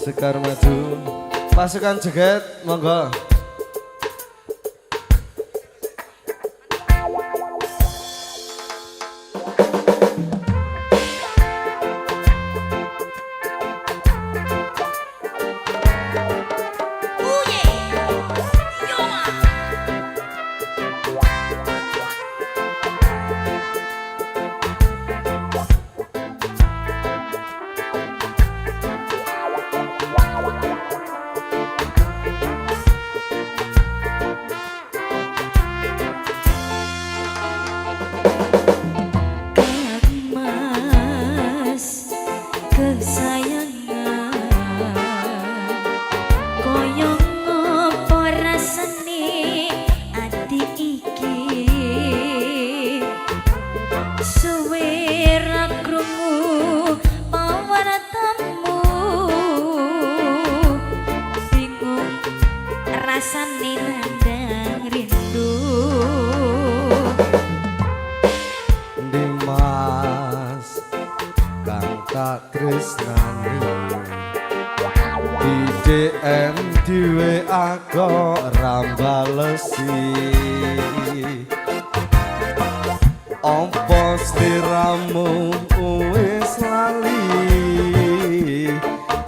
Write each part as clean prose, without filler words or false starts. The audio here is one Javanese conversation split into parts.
Sekar maju pasukan jeget monggo. Rasane nandang rindu Dimas kang tak tresnani di DM dhewe aku rambalesi opo sliramu wis lali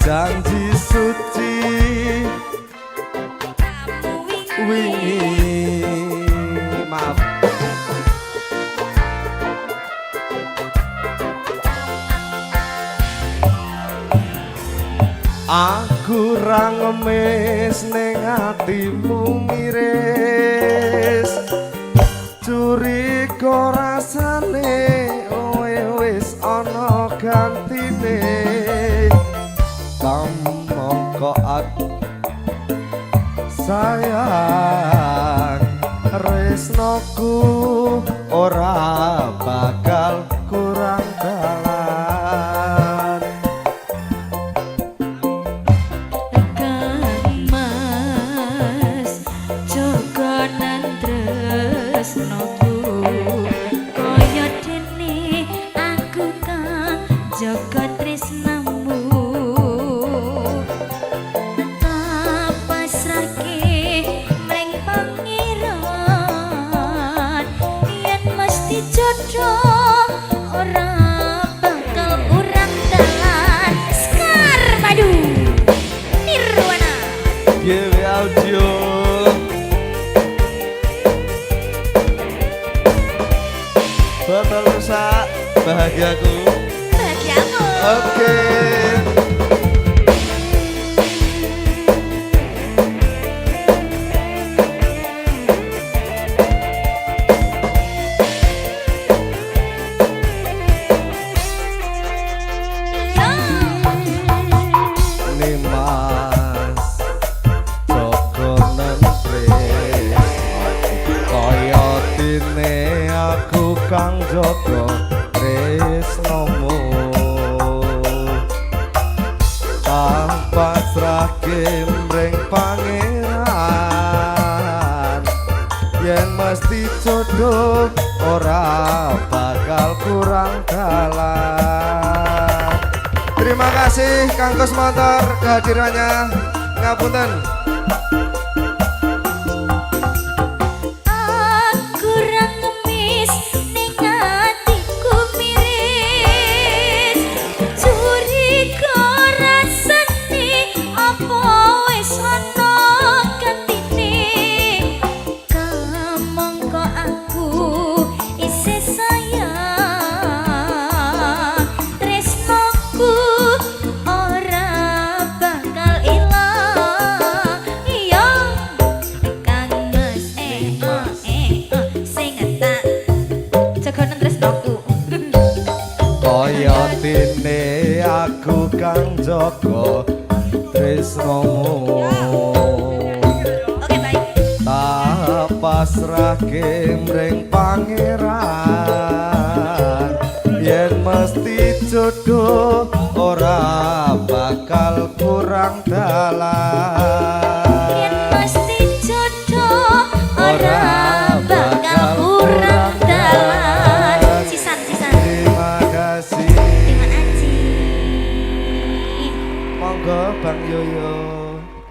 janji suci wingi maaf aku ra ngemis ning atimu miris curiga rasane wis ana gantine kamangka sayang resnoku ora bakal kurang dalan Kang Mas jaga tresnoku kaya dene aku kang jaga tresnamu jodoh ora bakal kurang dalan Sekar Madu Nirwana GW Audio Batal rusak bahagiaku bahagiamu oke. Kang Joko tresnomu tanpa srake mring pangeran yen mesti jodoh ora bakal kurang dalan. Terima kasih Kang Kus Motor kehadirannya, ngapunten. Dene aku kang jaga tresnomu Oke baik tak pasrahke mring pangeran yen mesti jodoh ora bakal kurang dalan yen mesti jodoh ora bakal kurang dalan sisan terima kasih. terima kasih monggo Bang Yoyo.